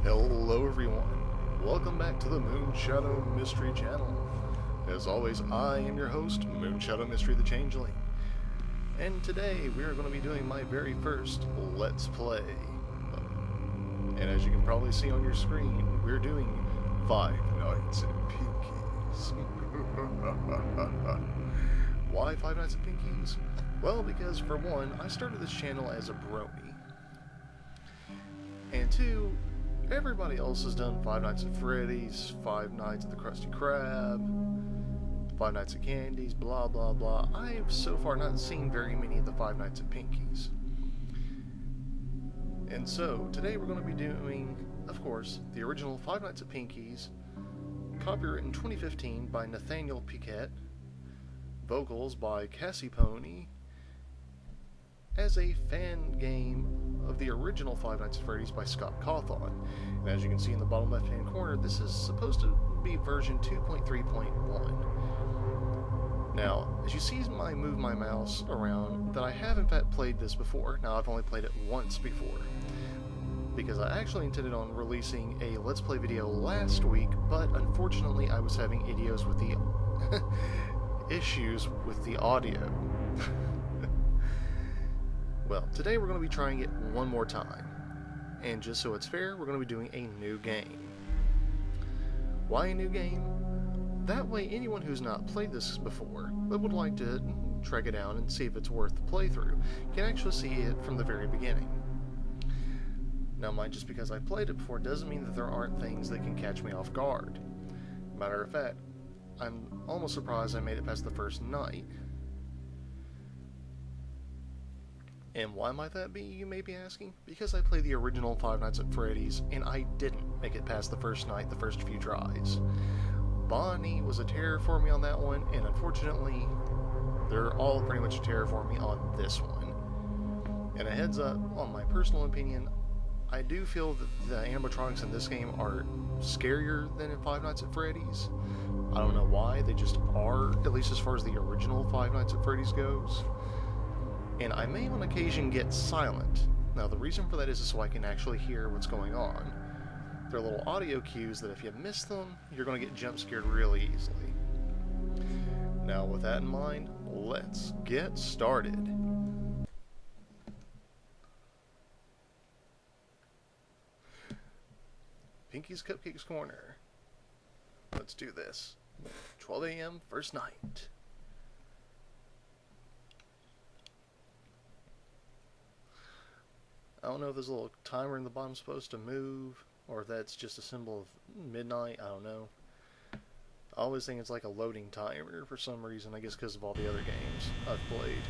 Hello everyone, welcome back to the Moonshadow Mystery channel. As always, I am your host, Moonshadow Mystery the Changeling. And today we are going to be doing my very first Let's Play. And as you can probably see on your screen, we're doing Five Nights at Pinkie's. Why Five Nights at Pinkie's? Well, because for one, I started this channel as a brony. And two, everybody else has done Five Nights at Freddy's, Five Nights at the Krusty Krab, Five Nights at Candy's, blah blah blah. I have so far not seen very many of the Five Nights at Pinkie's. And so, today we're going to be doing, of course, the original Five Nights at Pinkie's, copyright in 2015 by Nathaniel Piquet, vocals by Cassie Pony, as a fan game of the original Five Nights at Freddy's by Scott Cawthon. And as you can see in the bottom left hand corner, this is supposed to be version 2.3.1. Now, as you see I move my mouse around, that I have in fact played this before. Now, I've only played it once before, because I actually intended on releasing a Let's Play video last week, but unfortunately I was having issues with the issues with the audio. Well, today we're going to be trying it one more time, and just so it's fair, we're going to be doing a new game. Why a new game? That way anyone who's not played this before, but would like to track it down and see if it's worth the playthrough, can actually see it from the very beginning. Now mind, just because I played it before doesn't mean that there aren't things that can catch me off guard. Matter of fact, I'm almost surprised I made it past the first night. And why might that be, you may be asking? Because I played the original Five Nights at Freddy's, and I didn't make it past the first night, the first few tries. Bonnie was a terror for me on that one, and unfortunately, they're all pretty much a terror for me on this one. And a heads up, on my personal opinion, I do feel that the animatronics in this game are scarier than in Five Nights at Freddy's. I don't know why, they just are, at least as far as the original Five Nights at Freddy's goes. And I may on occasion get silent. Now the reason for that is so I can actually hear what's going on. They're little audio cues that if you miss them, you're going to get jump scared really easily. Now with that in mind, let's get started. Pinkie's Cupcakes Corner. Let's do this. 12 a.m. first night. I don't know if there's a little timer in the bottom supposed to move, or if that's just a symbol of midnight, I don't know. I always think it's like a loading timer for some reason, I guess because of all the other games I've played.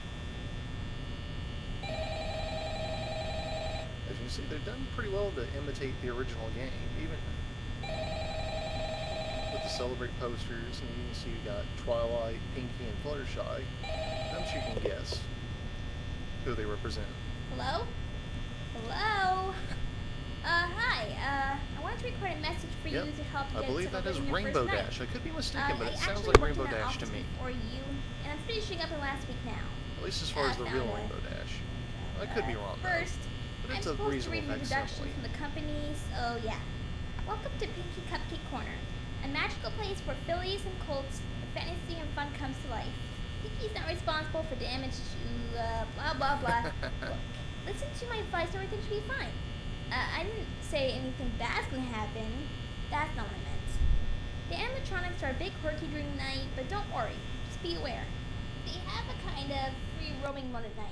As you can see, they've done pretty well to imitate the original game, even with the Celebrate posters, and you can see you got Twilight, Pinkie, and Fluttershy. I'm sure you can guess who they represent. Hello? Hello? Hi, I wanted to record a message for you to help you I get believe that is Rainbow Dash. I could be mistaken, but it sounds like Rainbow Dash to me. For you, and I'm finishing up in last week now. At least as far as the real Rainbow Dash. I could be wrong, First, but it's I'm a supposed to reasonable read an introduction from the company, so yeah. Welcome to Pinkie Cupcake Corner, a magical place where fillies and colts, fantasy and fun comes to life. Pinkie's not responsible for damage to, blah blah blah. Look, listen to my advice, everything should be fine. I didn't say anything bad's gonna happen. That's not what I meant. The animatronics are a big quirky during the night, but don't worry. Just be aware. They have a kind of free roaming mode at night.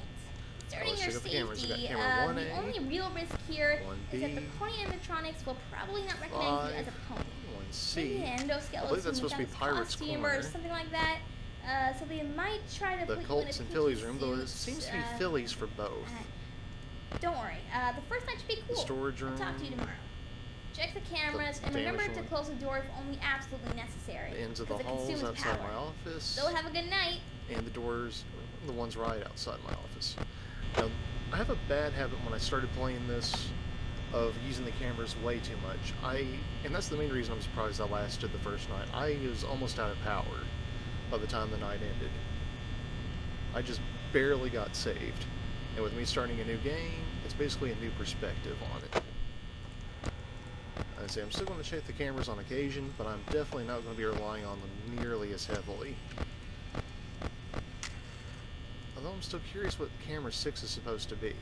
Concerning your safety, the only real risk here is that the pony animatronics will probably not recognize you as a pony. Maybe an endoskeleton without a costume or something like that. So they might try to put you in a Colts and Phillies room, though it seems to be Phillies for both. Don't worry, the first night should be cool. The storage room. I'll talk to you tomorrow. Check the cameras, and remember to close the door if only absolutely necessary. The ends of the halls outside my office. So have a good night. And the doors, the ones right outside my office. Now, I have a bad habit when I started playing this of using the cameras way too much. And that's the main reason I'm surprised I lasted the first night. I was almost out of power by the time the night ended. I just barely got saved. And with me starting a new game, it's basically a new perspective on it. say, I'm still going to check the cameras on occasion, but I'm definitely not going to be relying on them nearly as heavily. Although I'm still curious what camera 6 is supposed to be.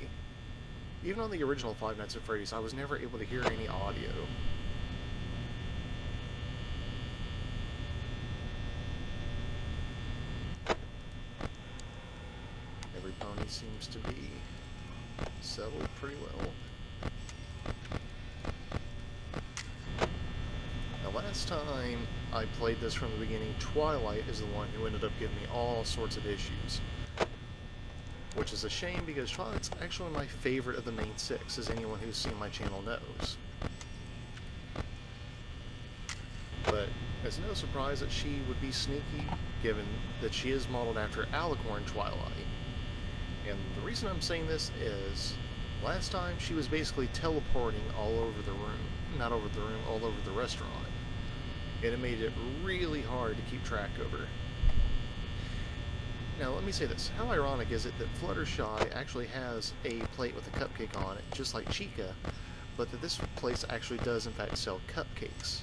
Even on the original Five Nights at Freddy's, I was never able to hear any audio. Every pony seems to be settled pretty well. Now, last time I played this from the beginning, Twilight is the one who ended up giving me all sorts of issues. Which is a shame, because Twilight's actually my favorite of the main 6, as anyone who's seen my channel knows. But it's no surprise that she would be sneaky, given that she is modeled after Alicorn Twilight. And the reason I'm saying this is, last time she was basically teleporting all over the room. Not over the room, all over the restaurant. And it made it really hard to keep track of her. Now, let me say this. How ironic is it that Fluttershy actually has a plate with a cupcake on it, just like Chica, but that this place actually does, in fact, sell cupcakes?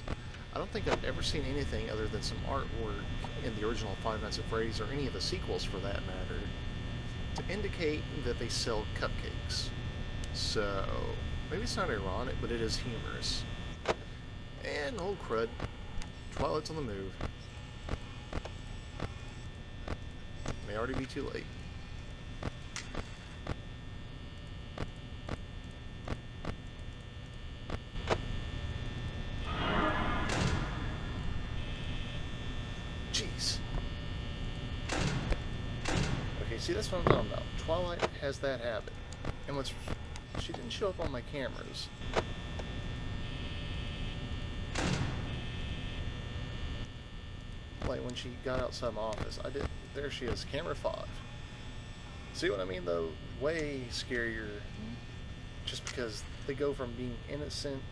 I don't think I've ever seen anything other than some artwork in the original Five Nights at Freddy's, or any of the sequels for that matter, to indicate that they sell cupcakes. So, maybe it's not ironic, but it is humorous. And, oh crud, Twilight's on the move. May already be too late. Jeez. Okay, see, that's what I'm talking about. Twilight has that habit. And she didn't show up on my cameras. Like when she got outside my office, there she is, camera 5. See what I mean though? Way scarier, just because they go from being innocent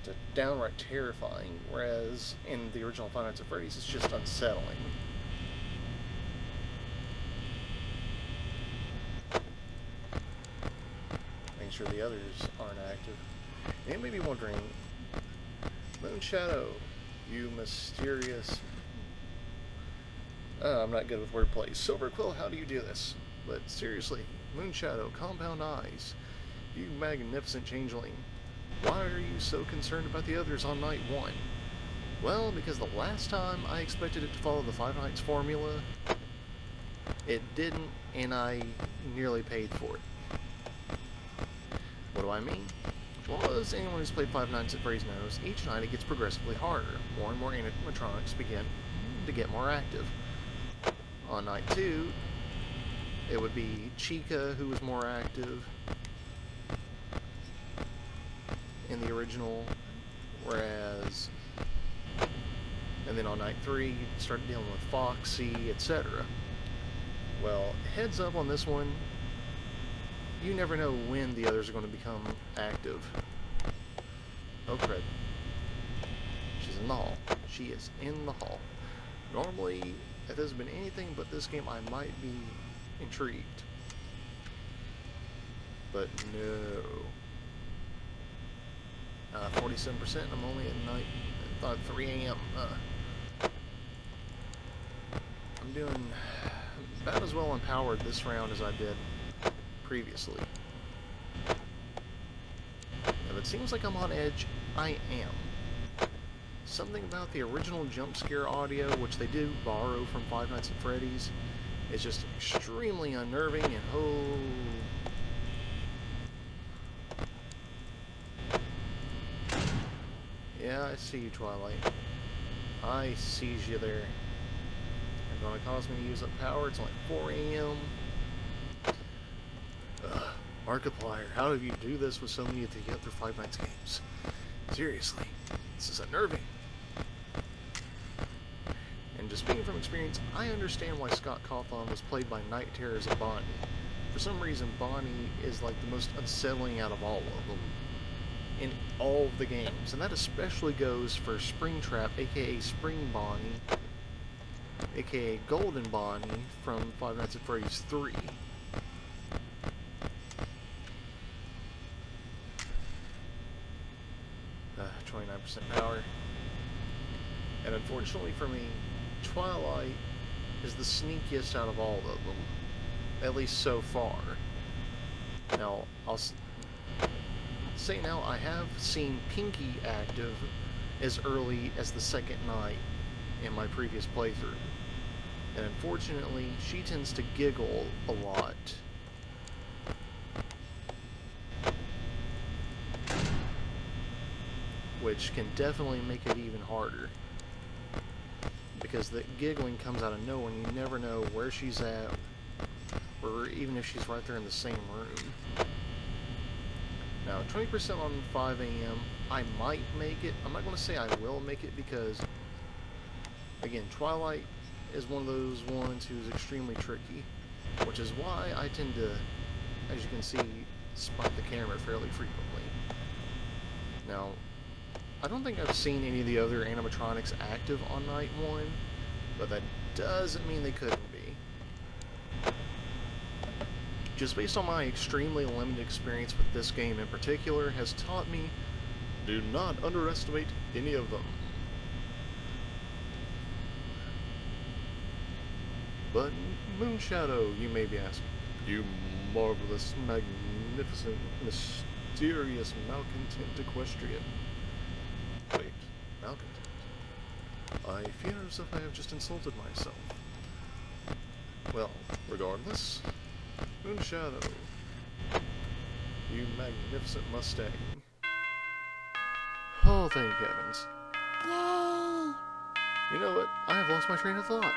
to downright terrifying, whereas in the original Five Nights at Freddy's it's just unsettling. Making sure the others aren't active. And you may be wondering, Moonshadow, you mysterious... I'm not good with wordplay. Silver Quill, how do you do this? But seriously, Moonshadow, Compound Eyes, you magnificent changeling, why are you so concerned about the others on night 1? Well, because the last time I expected it to follow the Five Nights formula, it didn't, and I nearly paid for it. What do I mean? Well, as anyone who's played Five Nights at Freddy's knows, each night it gets progressively harder. More and more animatronics begin to get more active. On night 2, it would be Chica who was more active in the original, whereas, and then on night 3, you start dealing with Foxy, etc. Well, heads up on this one, you never know when the others are going to become active. Oh crud. She's in the hall. She is in the hall. Normally, if this has been anything but this game, I might be intrigued. But no. 47%, I'm only at night, I thought 3 a.m. I'm doing about as well empowered this round as I did previously. If it seems like I'm on edge, I am. Something about the original jump scare audio, which they do borrow from Five Nights at Freddy's, is just extremely unnerving, and oh... Yeah, I see you, Twilight. I sees you there. You're gonna cause me to use up power. It's only 4 a.m. Markiplier, how do you do this with so many of the other Five Nights games? Seriously, this is unnerving. And just speaking from experience, I understand why Scott Cawthon was played by Night Terrors of Bonnie. For some reason, Bonnie is like the most unsettling out of all of them in all of the games, and that especially goes for Springtrap, aka Spring Bonnie, aka Golden Bonnie from Five Nights at Freddy's 3. 29% power. And unfortunately for me, Twilight is the sneakiest out of all of them. At least so far. Now, I'll say now, I have seen Pinkie active as early as the second night in my previous playthrough. And unfortunately, she tends to giggle a lot. Which can definitely make it even harder. Because the giggling comes out of nowhere and you never know where she's at, or even if she's right there in the same room. Now, 20% on 5 AM, I might make it. I'm not going to say I will make it because, again, Twilight is one of those ones who's extremely tricky, which is why I tend to, as you can see, spot the camera fairly frequently. Now, I don't think I've seen any of the other animatronics active on night 1, but that doesn't mean they couldn't be. Just based on my extremely limited experience with this game in particular has taught me, do not underestimate any of them. But Moonshadow, you may be asking, you marvelous, magnificent, mysterious, malcontent equestrian. Wait, malcontent? I fear as if I have just insulted myself. Well, regardless, Moonshadow, you magnificent Mustang. Oh, thank heavens. Yay! You know what? I have lost my train of thought.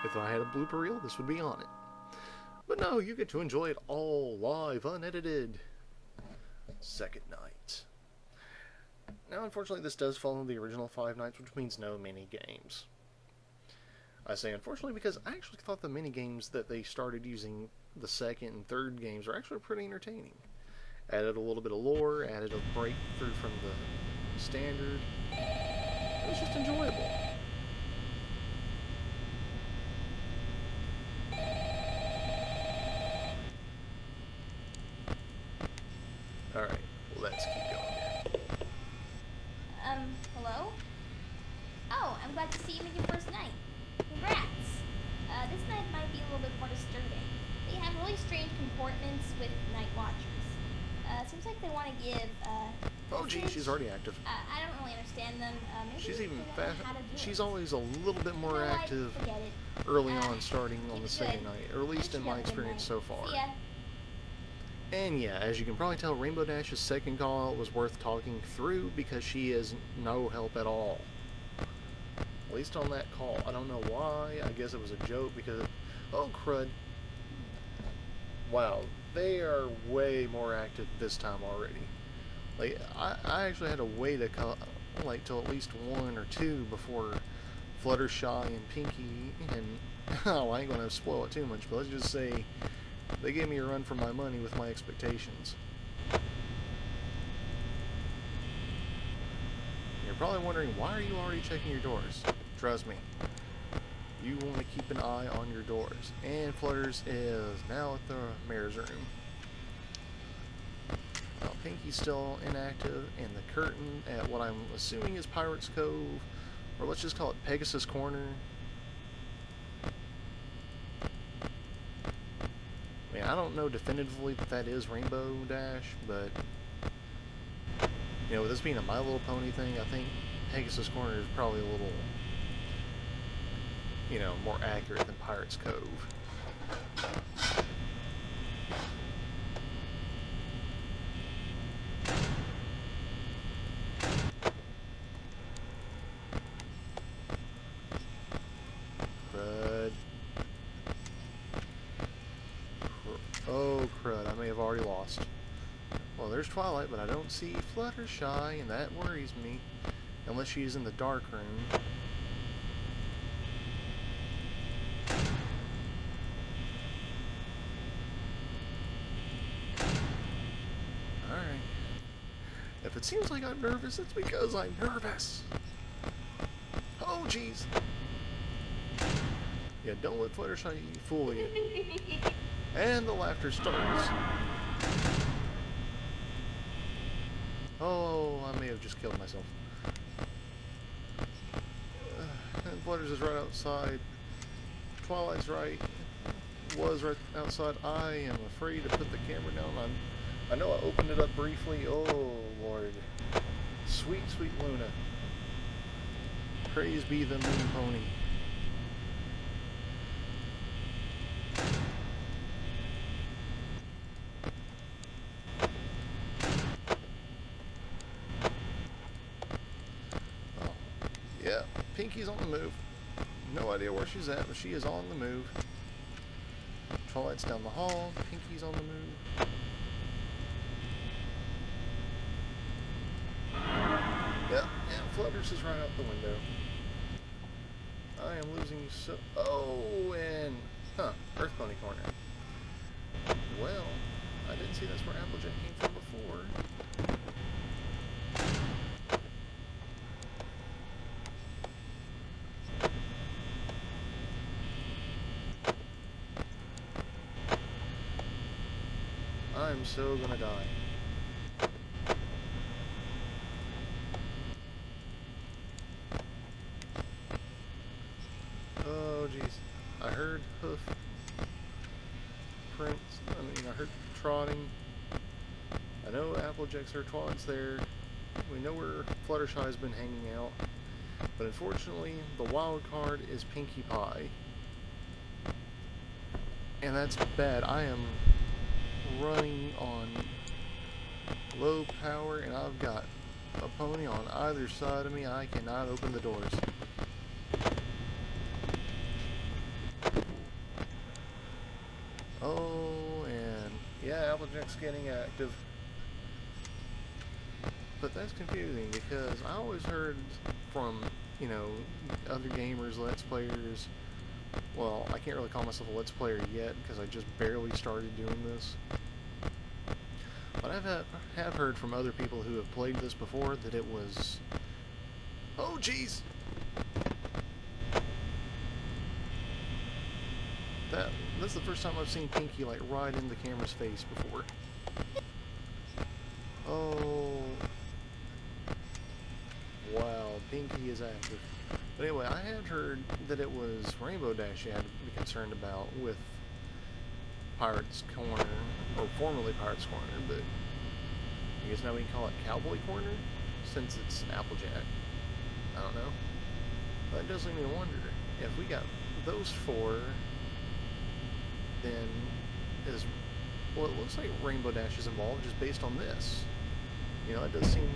If I had a blooper reel, this would be on it. But no, you get to enjoy it all live, unedited. Second night. Now, unfortunately, this does follow the original 5 nights, which means no mini-games. I say unfortunately because I actually thought the mini-games that they started using the second and third games are actually pretty entertaining. Added a little bit of lore, added a breakthrough from the standard. It was just enjoyable. Alright, let's keep going here. Hello? Oh, I'm glad to see you make your first night. Congrats! This night might be a little bit more disturbing. They have really strange comportments with night watchers. Seems like they want to give, oh gee, she's already active. I don't really understand them. Maybe She's even they don't know fast. how to do She's it. always a little bit more You know what? active Forget it. early on, starting on keep the it second good. night, or at least in my experience so far. See ya. And yeah, as you can probably tell, Rainbow Dash's second call out was worth talking through because she is no help at all. At least on that call. I don't know why. I guess it was a joke because, oh crud. Wow, they are way more active this time already. Like, I actually had to wait like till at least 1 or 2 before Fluttershy and Pinkie and oh, I ain't gonna spoil it too much, but let's just say they gave me a run for my money with my expectations. You're probably wondering, why are you already checking your doors? Trust me, you want to keep an eye on your doors. And Flutters is now at the mayor's room. Now, Pinkie's still inactive, and the curtain at what I'm assuming is Pirate's Cove, or let's just call it Pegasus Corner. I mean, I don't know definitively that that is Rainbow Dash, but, you know, with this being a My Little Pony thing, I think Pegasus Corner is probably a little, you know, more accurate than Pirate's Cove. Crud. Oh, crud, I may have already lost. Well, there's Twilight, but I don't see Fluttershy, and that worries me. Unless she's in the dark room. Alright. If it seems like I'm nervous, it's because I'm nervous. Oh, jeez. Yeah, don't let Fluttershy fool you. And the laughter starts. Oh, I may have just killed myself. And Flutters is right outside. Twilight's was right outside. I am afraid to put the camera down. I know I opened it up briefly. Oh, Lord. Sweet, sweet Luna. Praise be the moon pony. Oh, yeah, Pinkie's on the move. No idea where she's at, but she is on the move. Twilight's down the hall. Pinkie's on the move. Yep, and Flutters is right out the window. I am losing so... Oh, and... Earth Pony Corner. Well, I didn't see that's where Applejack came from before. I'm so gonna die. Oh jeez. I heard hoof prints. I heard trotting. I know Applejack's or Twilight's there. We know where Fluttershy's been hanging out. But unfortunately, the wild card is Pinkie Pie. And that's bad. I am running on low power and I've got a pony on either side of me. I cannot open the doors. Oh, and yeah, Applejack's getting active. But that's confusing because I always heard from, you know, other gamers, Let's Players. Well, I can't really call myself a Let's Player yet because I just barely started doing this. But I have heard from other people who have played this before that it was... Oh, jeez! That's the first time I've seen Pinkie, like, right in the camera's face before. Oh... Wow, Pinkie is active. But anyway, I had heard that it was Rainbow Dash you had to be concerned about with Pirate's Corner, or formerly Pirate's Corner, but I guess now we can call it Cowboy Corner, since it's Applejack. I don't know. But it does leave me to wonder, if we got those four, then well, it looks like Rainbow Dash is involved just based on this. You know, it does seem...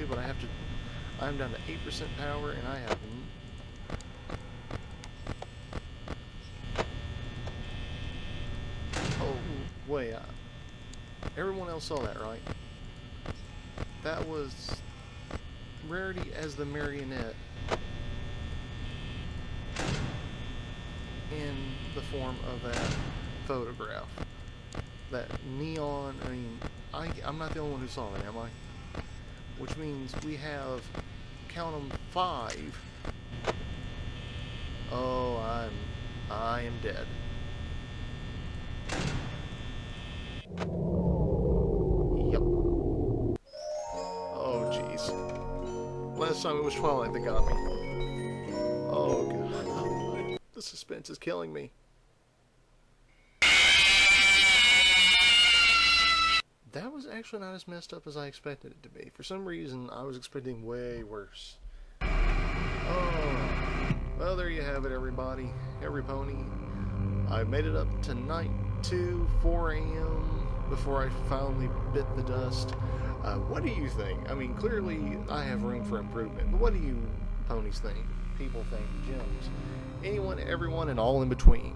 but I have to... I'm down to 8% power, and I have... Oh, wait. Everyone else saw that, right? That was... Rarity as the marionette in the form of that photograph. That neon... I mean, I'm not the only one who saw it, am I? Which means we have, count them, 5. Oh, I am dead. Yep. Oh, jeez. Last time it was Twilight that got me. Oh, God. The suspense is killing me. That was actually not as messed up as I expected it to be. For some reason, I was expecting way worse. Oh, well, there you have it, everybody. Every pony. I made it up to night 2, 4 a.m. before I finally bit the dust. What do you think? I mean, clearly I have room for improvement, but what do you ponies think? People think, gems. Anyone, everyone, and all in between.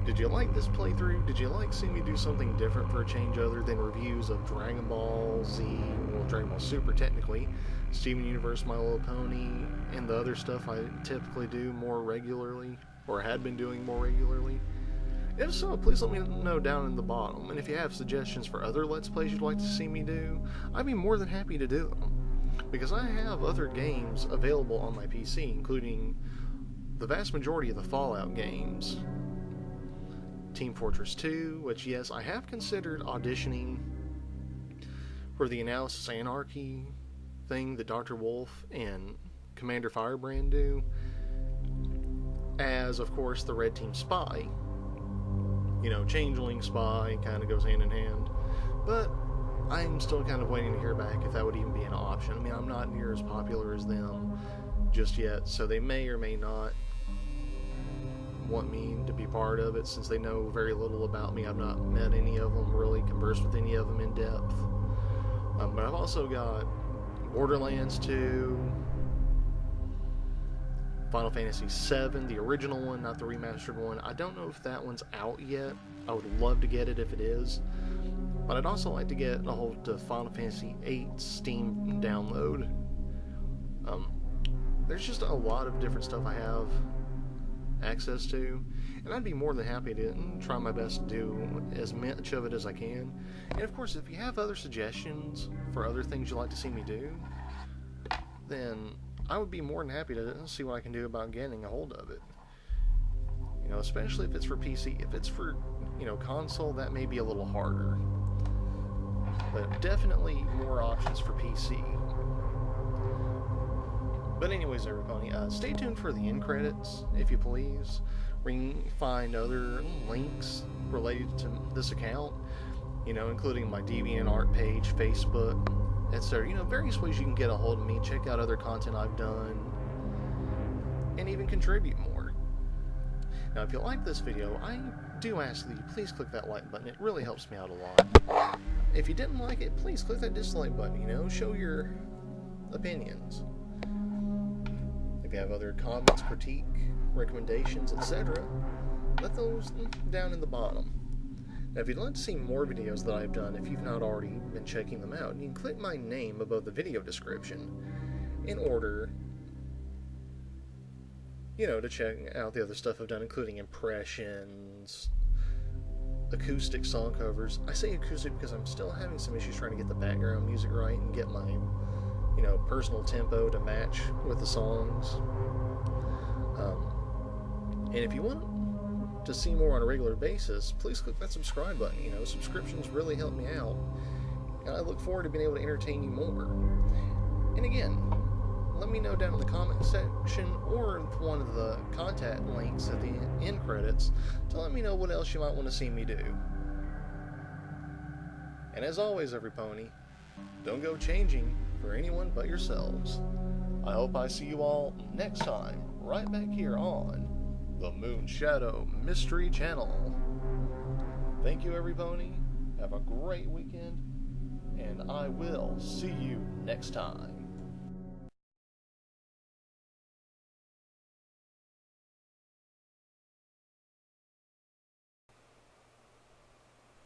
Did you like this playthrough? Did you like seeing me do something different for a change other than reviews of Dragon Ball Z, well, Dragon Ball Super technically, Steven Universe, My Little Pony, and the other stuff I typically do more regularly, or had been doing more regularly? If so, please let me know down in the bottom, and if you have suggestions for other Let's Plays you'd like to see me do, I'd be more than happy to do them. Because I have other games available on my PC, including the vast majority of the Fallout games. Team Fortress 2, which yes, I have considered auditioning for the Analysis Anarchy thing that Dr. Wolf and Commander Firebrand do, as of course the Red Team Spy. You know, Changeling Spy kind of goes hand in hand, but I'm still kind of waiting to hear back if that would even be an option. I mean, I'm not near as popular as them just yet, so they may or may not want me to be part of it, since they know very little about me. I've not met any of them, really conversed with any of them in depth. But I've also got Borderlands 2, Final Fantasy VII, the original one, not the remastered one. I don't know if that one's out yet. I would love to get it if it is. But I'd also like to get a hold of Final Fantasy VIII Steam download. There's just a lot of different stuff I have access to, and I'd be more than happy to try my best to do as much of it as I can. And of course, if you have other suggestions for other things you'd like to see me do, then I would be more than happy to see what I can do about getting a hold of it. You know, especially if it's for PC. If it's for, you know, console, that may be a little harder. But definitely more options for PC. But anyways, everybody, stay tuned for the end credits, if you please, where you can find other links related to this account, you know, including my DeviantArt page, Facebook, etc. You know, various ways you can get a hold of me, check out other content I've done, and even contribute more. Now, if you like this video, I do ask that you please click that like button. It really helps me out a lot. If you didn't like it, please click that dislike button, you know, show your opinions. If you have other comments, critique, recommendations, etc., let those down in the bottom. Now, if you'd like to see more videos that I've done, if you've not already been checking them out, you can click my name above the video description in order, you know, to check out the other stuff I've done, including impressions, acoustic song covers. I say acoustic because I'm still having some issues trying to get the background music right and get my, you know, personal tempo to match with the songs. And if you want to see more on a regular basis, please click that subscribe button. You know, subscriptions really help me out, and I look forward to being able to entertain you more. And again, let me know down in the comment section or one of the contact links at the end credits to let me know what else you might want to see me do. And as always, every pony, don't go changing for anyone but yourselves. I hope I see you all next time, right back here on the Moonshadow Mystery Channel. Thank you, every pony. Have a great weekend, and I will see you next time.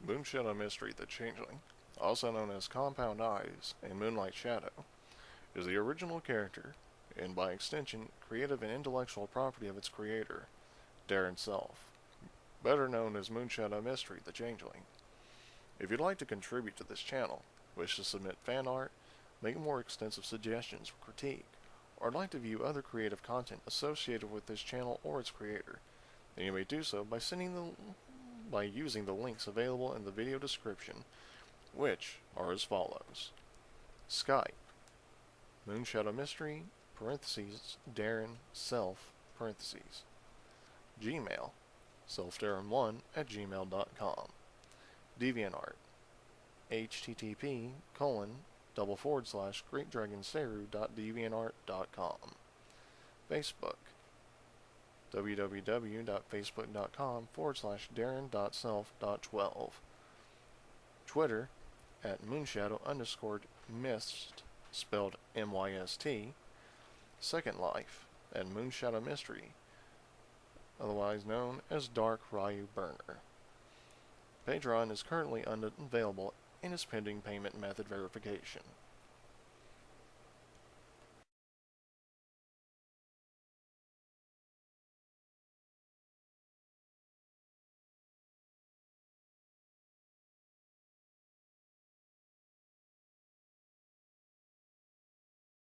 Moonshadow Mystery, the Changeling, also known as Compound Eyes and Moonlight Shadow, is the original character, and by extension, creative and intellectual property of its creator, Darren self, better known as Moonshadow Mystery, the Changeling. If you'd like to contribute to this channel, wish to submit fan art, make more extensive suggestions for critique, or would like to view other creative content associated with this channel or its creator, then you may do so by using the links available in the video description, which are as follows: Skype, Moonshadow Mystery, Darren self, Gmail, selfdarren1@gmail.com, DeviantArt, http://greatdragonseru.deviantart.com, Facebook, www.facebook.com/darren.self.12, Twitter @Moonshadow_Mist, spelled MYST, SecondLife @Moonshadow Mystery, otherwise known as darkryu.burner. Patreon is currently unavailable and is pending payment method verification.